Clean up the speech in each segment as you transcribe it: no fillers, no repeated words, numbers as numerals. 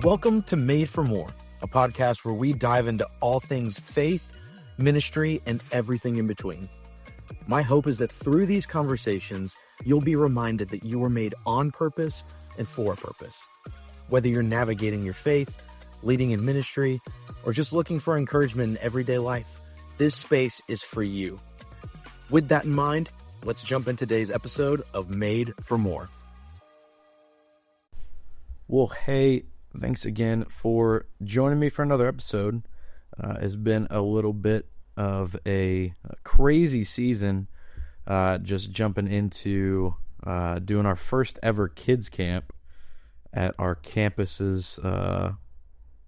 Welcome to Made for More, a podcast where we dive into all things faith, ministry, and everything in between. My hope is that through these conversations, you'll be reminded that you were made on purpose and for a purpose. Whether you're navigating your faith, leading in ministry, or just looking for encouragement in everyday life, this space is for you. With that in mind, let's jump into today's episode of Made for More. Well, hey, thanks again for joining me for another episode. It's been a little bit of a crazy season, just jumping into doing our first ever kids camp at our campuses,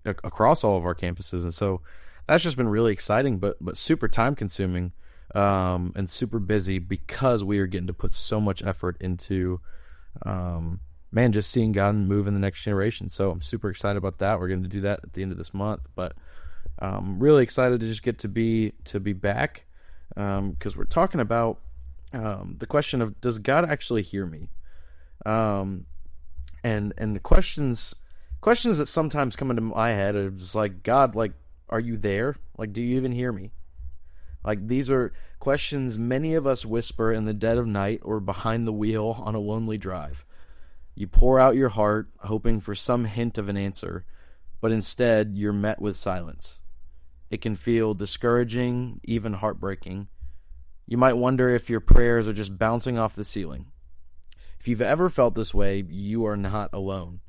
across all of our campuses. And so that's just been really exciting, but super time consuming, and super busy because we are getting to put so much effort into, just seeing God move in the next generation. So I'm super excited about that. We're going to do that at the end of this month, but I'm really excited to just get to be back, because we're talking about the question of, does God actually hear me? And the questions that sometimes come into my head are just like, God, like, are you there? Like, do you even hear me? Like, these are questions many of us whisper in the dead of night or behind the wheel on a lonely drive. You pour out your heart, hoping for some hint of an answer, but instead you're met with silence. It can feel discouraging, even heartbreaking. You might wonder if your prayers are just bouncing off the ceiling. If you've ever felt this way, you are not alone.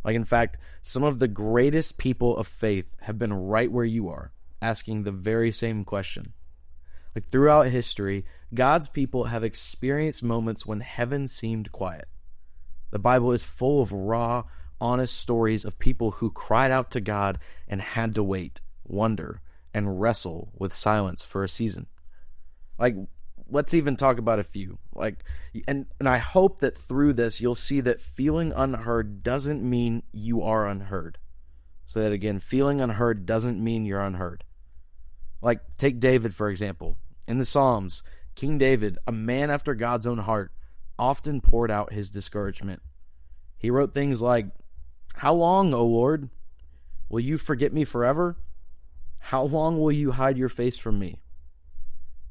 Like, in fact, some of the greatest people of faith have been right where you are, asking the very same question. Like, throughout history, God's people have experienced moments when heaven seemed quiet. The Bible is full of raw, honest stories of people who cried out to God and had to wait, wonder, and wrestle with silence for a season. Like, let's even talk about a few. Like, and I hope that through this, you'll see that feeling unheard doesn't mean you are unheard. Say that again. Feeling unheard doesn't mean you're unheard. Like, take David, for example. In the Psalms, King David, a man after God's own heart, often poured out his discouragement. He wrote things like, "How long, O Lord? Will you forget me forever? How long will you hide your face from me?"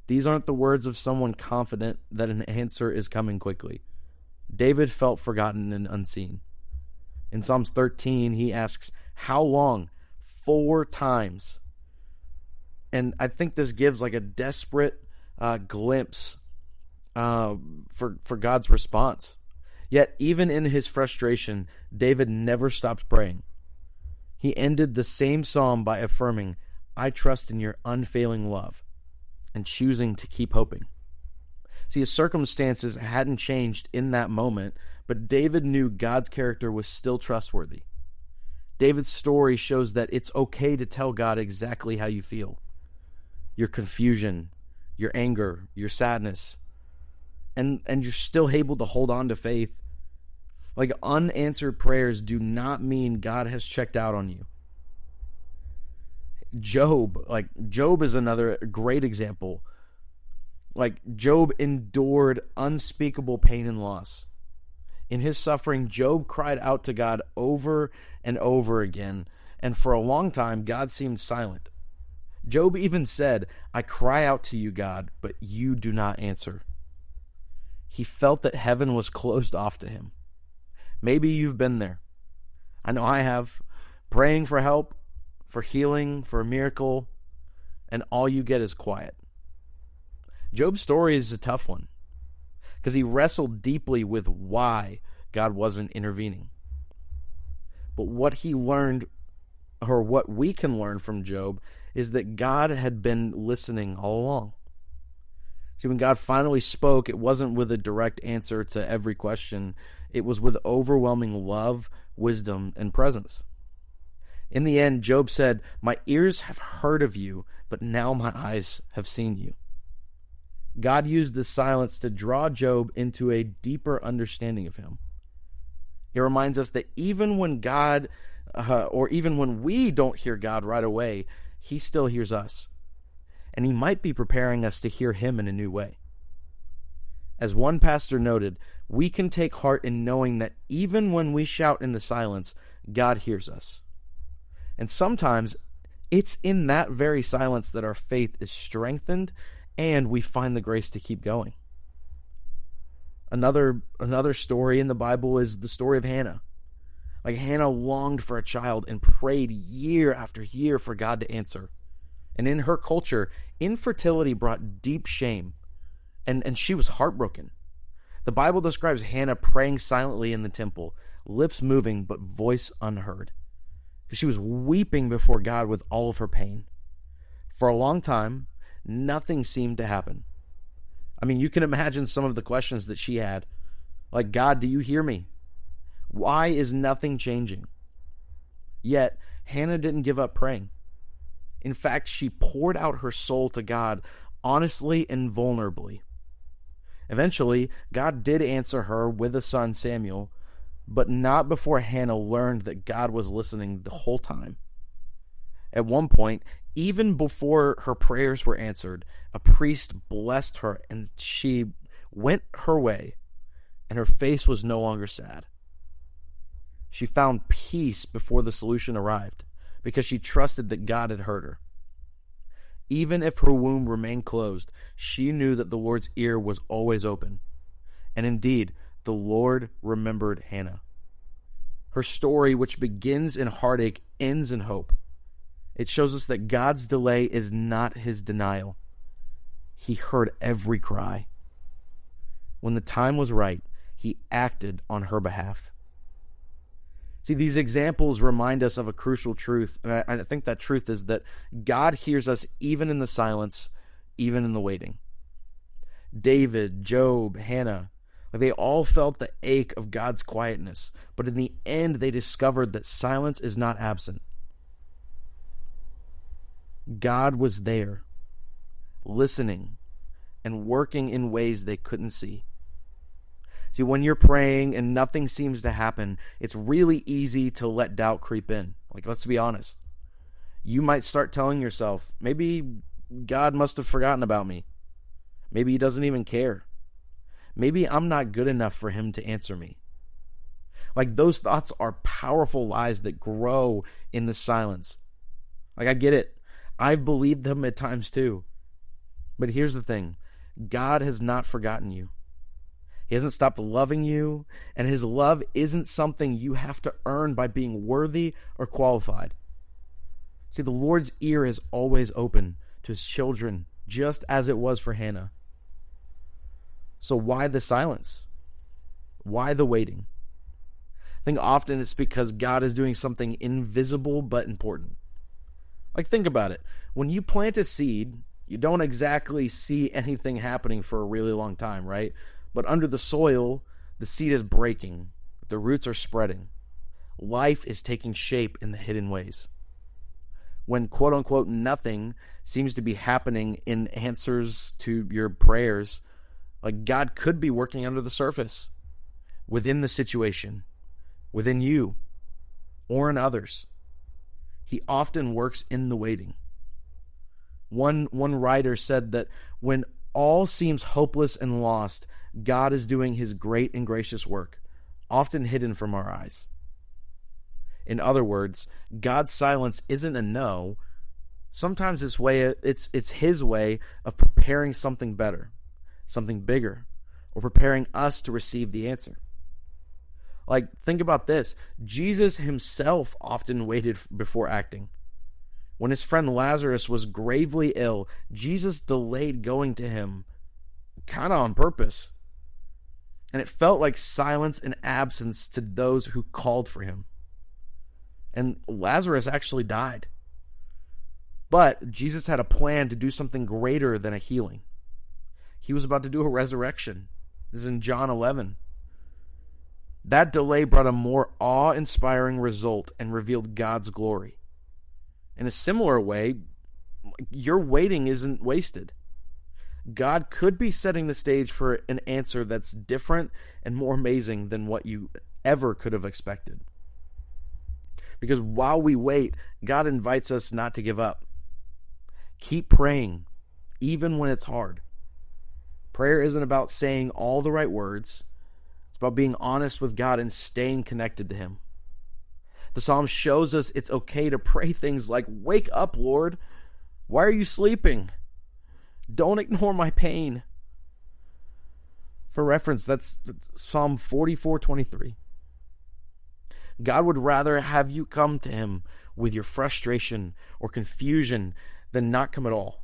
These aren't the words of someone confident that an answer is coming quickly. David felt forgotten and unseen. In Psalms 13, he asks, "How long?" 4 times. And I think this gives like a desperate glimpse for God's response. Yet, even in his frustration, David never stopped praying. He ended the same psalm by affirming, "I trust in your unfailing love," and choosing to keep hoping. See, his circumstances hadn't changed in that moment, but David knew God's character was still trustworthy. David's story shows that it's okay to tell God exactly how you feel. Your confusion, your anger, your sadness, and you're still able to hold on to faith. Like, unanswered prayers do not mean God has checked out on you. Job is another great example. Like, Job endured unspeakable pain and loss. In his suffering, Job cried out to God over and over again, and for a long time, God seemed silent. Job even said, "I cry out to you, God, but you do not answer." He felt that heaven was closed off to him. Maybe you've been there. I know I have. Praying for help, for healing, for a miracle, and all you get is quiet. Job's story is a tough one, because he wrestled deeply with why God wasn't intervening. But what he learned, or what we can learn from Job, is that God had been listening all along. See, when God finally spoke, it wasn't with a direct answer to every question. It was with overwhelming love, wisdom, and presence. In the end, Job said, "My ears have heard of you, but now my eyes have seen you." God used this silence to draw Job into a deeper understanding of him. It reminds us that even when God, or even when we don't hear God right away, he still hears us. And he might be preparing us to hear him in a new way. As one pastor noted, we can take heart in knowing that even when we shout in the silence, God hears us. And sometimes it's in that very silence that our faith is strengthened and we find the grace to keep going. Another story in the Bible is the story of Hannah. Like, Hannah longed for a child and prayed year after year for God to answer. And in her culture, infertility brought deep shame, and she was heartbroken. The Bible describes Hannah praying silently in the temple, lips moving but voice unheard. She was weeping before God with all of her pain. For a long time, nothing seemed to happen. I mean, you can imagine some of the questions that she had. Like, God, do you hear me? Why is nothing changing? Yet, Hannah didn't give up praying. In fact, she poured out her soul to God honestly and vulnerably. Eventually, God did answer her with a son, Samuel, but not before Hannah learned that God was listening the whole time. At one point, even before her prayers were answered, a priest blessed her and she went her way, and her face was no longer sad. She found peace before the solution arrived because she trusted that God had heard her. Even if her womb remained closed, she knew that the Lord's ear was always open. And indeed, the Lord remembered Hannah. Her story, which begins in heartache, ends in hope. It shows us that God's delay is not his denial. He heard every cry. When the time was right, he acted on her behalf. See, these examples remind us of a crucial truth, and I think that truth is that God hears us even in the silence, even in the waiting. David, Job, Hannah, they all felt the ache of God's quietness, but in the end they discovered that silence is not absent. God was there, listening, and working in ways they couldn't see. See, when you're praying and nothing seems to happen, it's really easy to let doubt creep in. Like, let's be honest. You might start telling yourself, maybe God must have forgotten about me. Maybe he doesn't even care. Maybe I'm not good enough for him to answer me. Like, those thoughts are powerful lies that grow in the silence. Like, I get it. I've believed them at times too. But here's the thing. God has not forgotten you. He hasn't stopped loving you, and his love isn't something you have to earn by being worthy or qualified. See, the Lord's ear is always open to his children, just as it was for Hannah. So why the silence? Why the waiting? I think often it's because God is doing something invisible but important. Like, think about it. When you plant a seed, you don't exactly see anything happening for a really long time, right? But under the soil, the seed is breaking. The roots are spreading. Life is taking shape in the hidden ways. When quote-unquote nothing seems to be happening in answers to your prayers, like, God could be working under the surface, within the situation, within you, or in others. He often works in the waiting. One writer said that when all seems hopeless and lost, God is doing his great and gracious work, often hidden from our eyes. In other words, God's silence isn't a no. Sometimes it's his way of preparing something better, something bigger, or preparing us to receive the answer. Like, think about this. Jesus himself often waited before acting. When his friend Lazarus was gravely ill, Jesus delayed going to him, kind of on purpose. And it felt like silence and absence to those who called for him. And Lazarus actually died. But Jesus had a plan to do something greater than a healing. He was about to do a resurrection. This is in John 11. That delay brought a more awe-inspiring result and revealed God's glory. In a similar way, your waiting isn't wasted. God could be setting the stage for an answer that's different and more amazing than what you ever could have expected. Because while we wait, God invites us not to give up. Keep praying, even when it's hard. Prayer isn't about saying all the right words. It's about being honest with God and staying connected to him. The Psalm shows us it's okay to pray things like, "Wake up, Lord. Why are you sleeping? Don't ignore my pain." For reference, that's Psalm 44:23. God would rather have you come to him with your frustration or confusion than not come at all.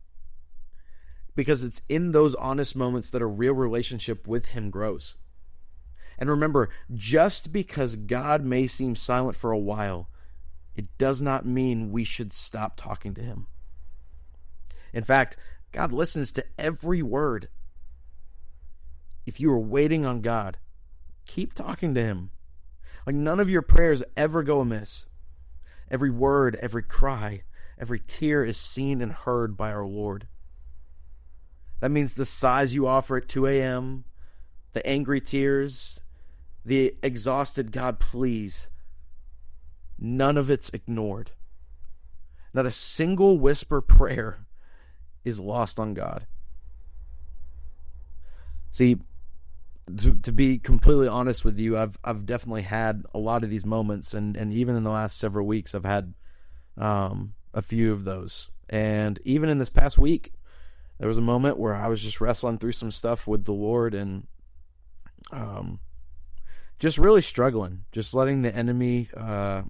Because it's in those honest moments that a real relationship with him grows. And remember, just because God may seem silent for a while, it does not mean we should stop talking to him. In fact, God listens to every word. If you are waiting on God, keep talking to him. Like, none of your prayers ever go amiss. Every word, every cry, every tear is seen and heard by our Lord. That means the sighs you offer at 2 a.m., the angry tears, the exhausted "God, please," none of it's ignored. Not a single whisper prayer is lost on God. See, to be completely honest with you, I've definitely had a lot of these moments, and even in the last several weeks, I've had a few of those. And even in this past week, there was a moment where I was just wrestling through some stuff with the Lord, and just really struggling, just letting the enemy kind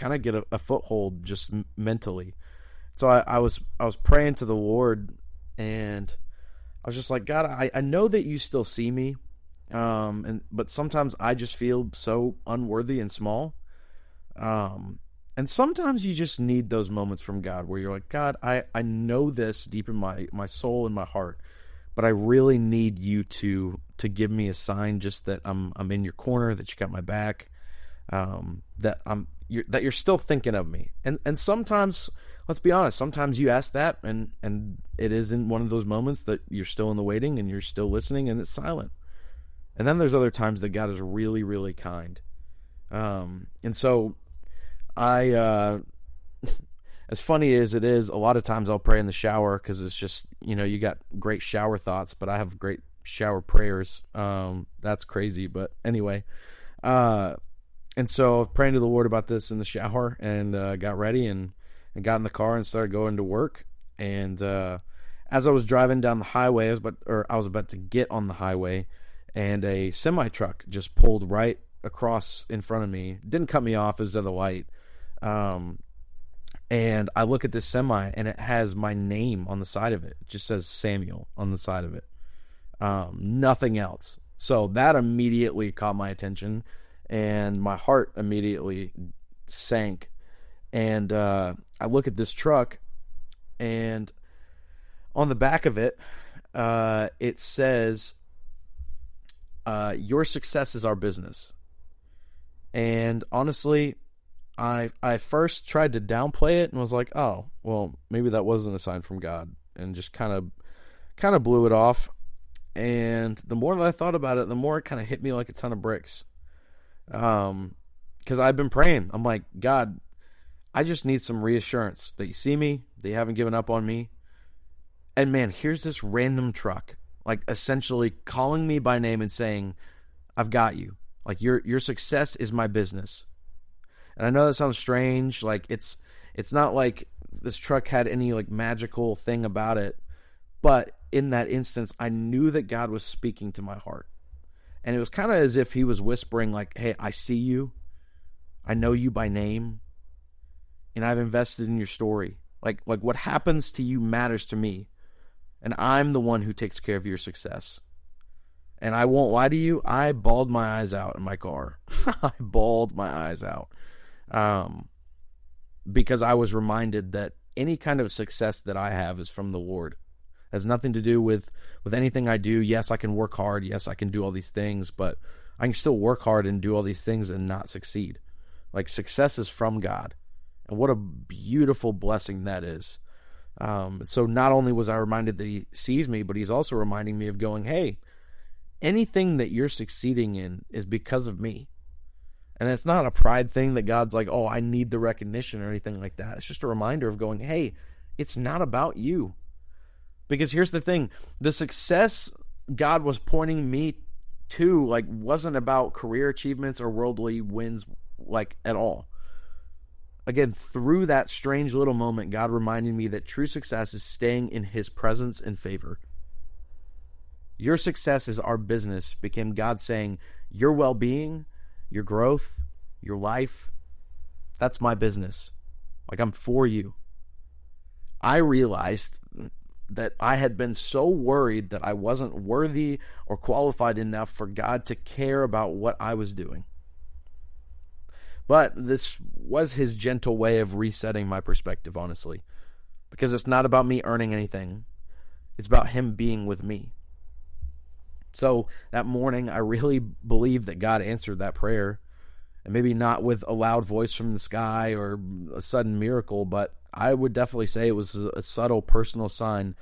of get a foothold just mentally. So I was praying to the Lord, and I was just like, "God, I know that you still see me, but sometimes I just feel so unworthy and small. And sometimes you just need those moments from God where you're like, "God, I know this deep in my soul and my heart, but I really need you to give me a sign just that I'm in your corner, that you got my back, that you're still thinking of me." And sometimes, let's be honest, sometimes you ask that, and it is in one of those moments that you're still in the waiting and you're still listening and it's silent. And then there's other times that God is really, really kind. And so I, as funny as it is, a lot of times I'll pray in the shower because it's just, you got great shower thoughts, but I have great shower prayers. That's crazy. But anyway, and so I was praying to the Lord about this in the shower, and got ready and got in the car and started going to work. And as I was driving down the highway, I was about to get on the highway, and a semi truck just pulled right across in front of me. Didn't cut me off, it was at the light. And I look at this semi, and it has my name on the side of it. It just says Samuel on the side of it. Nothing else. So that immediately caught my attention, and my heart immediately sank. And I look at this truck, and on the back of it, it says, "Your success is our business." And honestly, I first tried to downplay it and was like, "Oh, well, maybe that wasn't a sign from God," and just kind of blew it off. And the more that I thought about it, the more it kind of hit me like a ton of bricks. Because I've been praying. I'm like, "God, I just need some reassurance that you see me, that you haven't given up on me." And man, here's this random truck, like essentially calling me by name and saying, "I've got you. Like your success is my business." And I know that sounds strange. Like it's not like this truck had any like magical thing about it, but in that instance, I knew that God was speaking to my heart. And it was kind of as if he was whispering like, "Hey, I see you. I know you by name. And I've invested in your story. Like what happens to you matters to me. And I'm the one who takes care of your success." And I won't lie to you, I bawled my eyes out in my car. I bawled my eyes out. Because I was reminded that any kind of success that I have is from the Lord. It has nothing to do with anything I do. Yes, I can work hard. Yes, I can do all these things, but I can still work hard and do all these things and not succeed. Like, success is from God. And what a beautiful blessing that is. So not only was I reminded that he sees me, but he's also reminding me of going, "Hey, anything that you're succeeding in is because of me." And it's not a pride thing that God's like, "Oh, I need the recognition," or anything like that. It's just a reminder of going, "Hey, it's not about you." Because here's the thing, the success God was pointing me to, like, wasn't about career achievements or worldly wins, like, at all. Again, through that strange little moment, God reminded me that true success is staying in his presence and favor. Your success is our business became God saying, your well-being, your growth, your life, that's my business. Like, I'm for you. I realized that I had been so worried that I wasn't worthy or qualified enough for God to care about what I was doing. But this was his gentle way of resetting my perspective, honestly, because it's not about me earning anything. It's about him being with me. So that morning, I really believed that God answered that prayer, and maybe not with a loud voice from the sky or a sudden miracle, but I would definitely say it was a subtle personal sign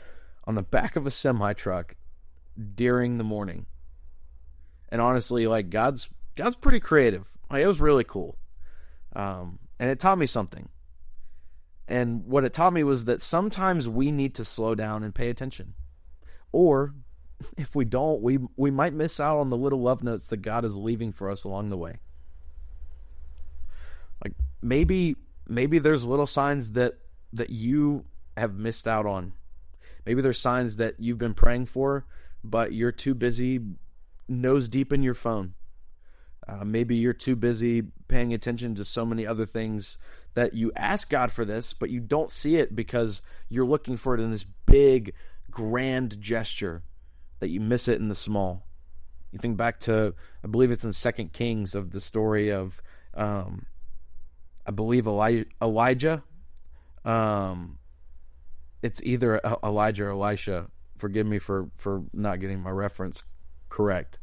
on the back of a semi-truck during the morning. And honestly, like, God's pretty creative. Like, it was really cool. And it taught me something. And what it taught me was that sometimes we need to slow down and pay attention. Or if we don't, we might miss out on the little love notes that God is leaving for us along the way. Like, maybe there's little signs that you have missed out on. Maybe there's signs that you've been praying for, but you're too busy nose deep in your phone. Maybe you're too busy paying attention to so many other things that you ask God for this, but you don't see it because you're looking for it in this big, grand gesture that you miss it in the small. You think back to, I believe it's in 2 Kings, of the story of, I believe Elijah. It's either Elijah or Elisha. Forgive me for not getting my reference correct.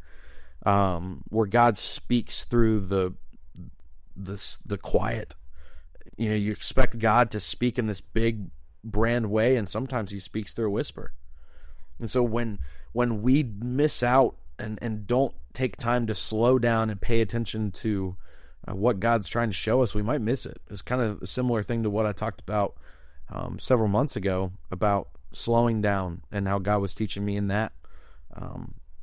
Where God speaks through the quiet. You know, you expect God to speak in this big, brand way, and sometimes he speaks through a whisper. And so when we miss out and don't take time to slow down and pay attention to what God's trying to show us, we might miss it. It's kind of a similar thing to what I talked about several months ago about slowing down and how God was teaching me in that.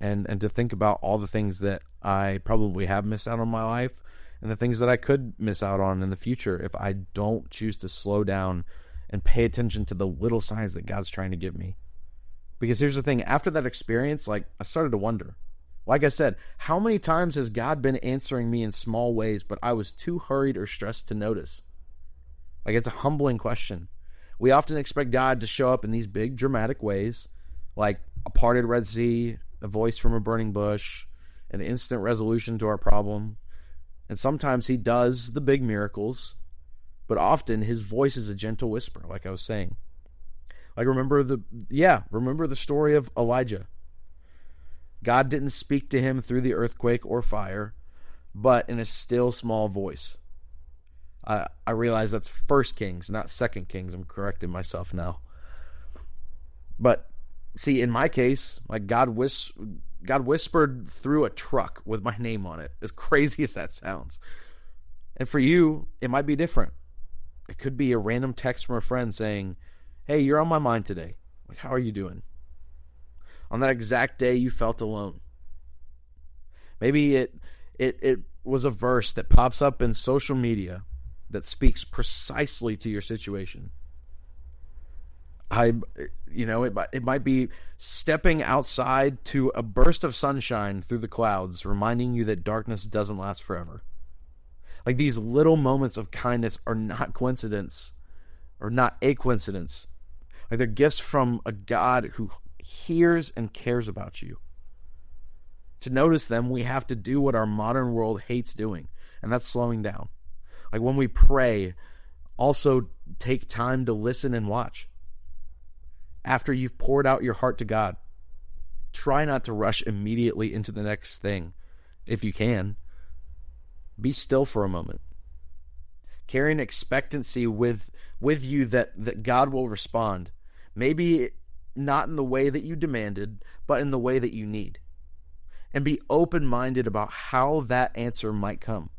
And to think about all the things that I probably have missed out on in my life and the things that I could miss out on in the future if I don't choose to slow down and pay attention to the little signs that God's trying to give me. Because here's the thing, after that experience, like, I started to wonder. Like I said, how many times has God been answering me in small ways, but I was too hurried or stressed to notice? Like, it's a humbling question. We often expect God to show up in these big, dramatic ways, like a parted Red Sea, a voice from a burning bush, an instant resolution to our problem. And sometimes he does the big miracles, but often his voice is a gentle whisper, like I was saying. Like, remember the story of Elijah. God didn't speak to him through the earthquake or fire, but in a still small voice. I realize that's 1 Kings, not 2 Kings. I'm correcting myself now. But see, in my case, like, God whispered through a truck with my name on it, as crazy as that sounds. And for you, it might be different. It could be a random text from a friend saying, "Hey, you're on my mind today. Like, how are you doing?" On that exact day, you felt alone. Maybe it was a verse that pops up in social media that speaks precisely to your situation. It might be stepping outside to a burst of sunshine through the clouds, reminding you that darkness doesn't last forever. Like, these little moments of kindness are not coincidence, or not a coincidence. Like, they're gifts from a God who hears and cares about you. To notice them, we have to do what our modern world hates doing, and that's slowing down. Like, when we pray, also take time to listen and watch. After you've poured out your heart to God, try not to rush immediately into the next thing. If you can, be still for a moment. Carry an expectancy with you that God will respond. Maybe not in the way that you demanded, but in the way that you need. And be open-minded about how that answer might come.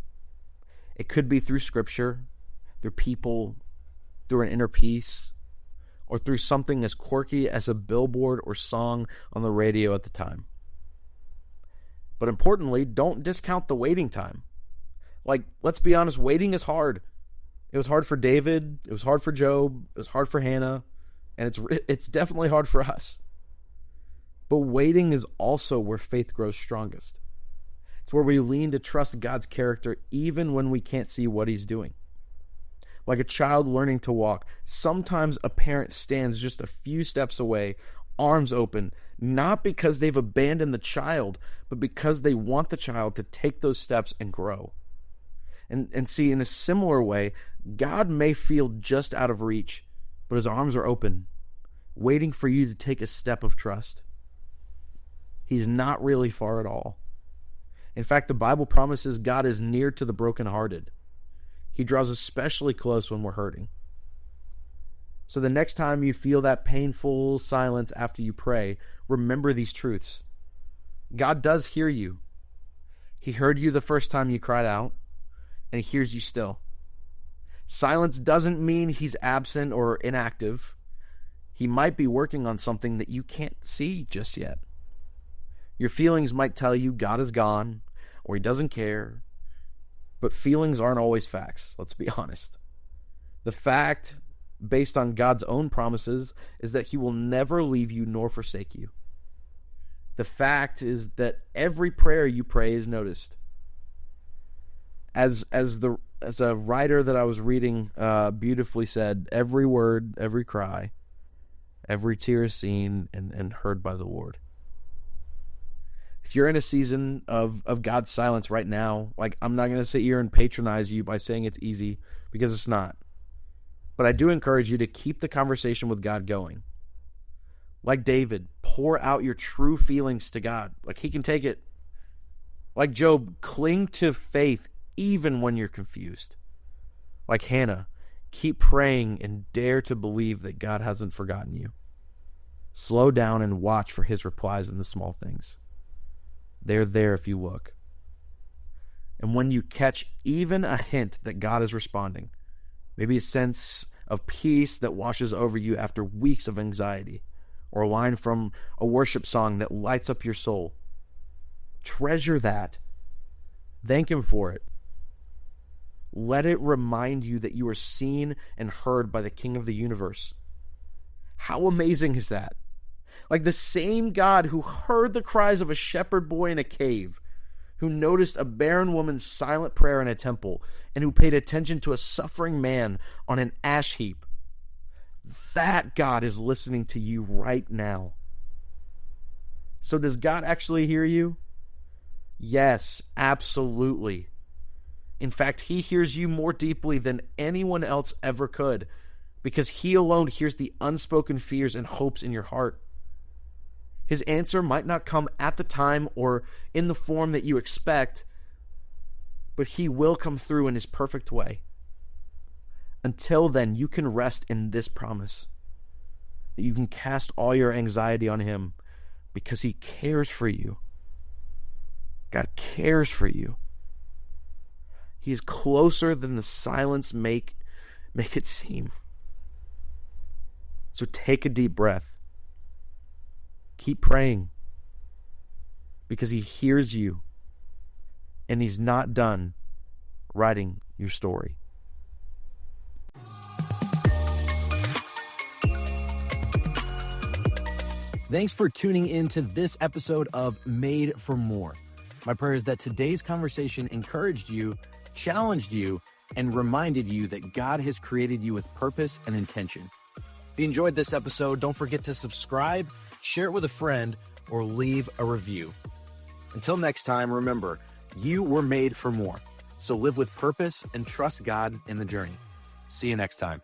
It could be through scripture, through people, through an inner peace, or through something as quirky as a billboard or song on the radio at the time. But importantly, don't discount the waiting time. Like, let's be honest, waiting is hard. It was hard for David, it was hard for Job, it was hard for Hannah, and it's definitely hard for us. But waiting is also where faith grows strongest. It's where we lean to trust God's character even when we can't see what he's doing. Like a child learning to walk, sometimes a parent stands just a few steps away, arms open, not because they've abandoned the child, but because they want the child to take those steps and grow. And see, in a similar way, God may feel just out of reach, but his arms are open, waiting for you to take a step of trust. He's not really far at all. In fact, the Bible promises God is near to the brokenhearted. He draws especially close when we're hurting. So the next time you feel that painful silence after you pray, remember these truths. God does hear you. He heard you the first time you cried out, and he hears you still. Silence doesn't mean he's absent or inactive. He might be working on something that you can't see just yet. Your feelings might tell you God is gone or he doesn't care, but feelings aren't always facts, let's be honest. The fact, based on God's own promises, is that he will never leave you nor forsake you. The fact is that every prayer you pray is noticed. As a writer that I was reading beautifully said, every word, every cry, every tear is seen and heard by the Lord. If you're in a season of God's silence right now, like, I'm not going to sit here and patronize you by saying it's easy, because it's not. But I do encourage you to keep the conversation with God going. Like David, pour out your true feelings to God. Like, he can take it. Like Job, cling to faith even when you're confused. Like Hannah, keep praying and dare to believe that God hasn't forgotten you. Slow down and watch for his replies in the small things. They're there if you look. And when you catch even a hint that God is responding, maybe a sense of peace that washes over you after weeks of anxiety, or a line from a worship song that lights up your soul, treasure that. Thank him for it. Let it remind you that you are seen and heard by the King of the universe. How amazing is that? Like the same God who heard the cries of a shepherd boy in a cave, who noticed a barren woman's silent prayer in a temple, and who paid attention to a suffering man on an ash heap. That God is listening to you right now. So does God actually hear you? Yes, absolutely. In fact, he hears you more deeply than anyone else ever could, because he alone hears the unspoken fears and hopes in your heart. His answer might not come at the time or in the form that you expect, but he will come through in his perfect way. Until then, you can rest in this promise, that you can cast all your anxiety on him because he cares for you. God cares for you. He is closer than the silence make it seem. So take a deep breath. Keep praying, because he hears you, and he's not done writing your story. Thanks for tuning in to this episode of Made for More. My prayer is that today's conversation encouraged you, challenged you, and reminded you that God has created you with purpose and intention. If you enjoyed this episode, don't forget to subscribe, share it with a friend, or leave a review. Until next time, remember, you were made for more. So live with purpose and trust God in the journey. See you next time.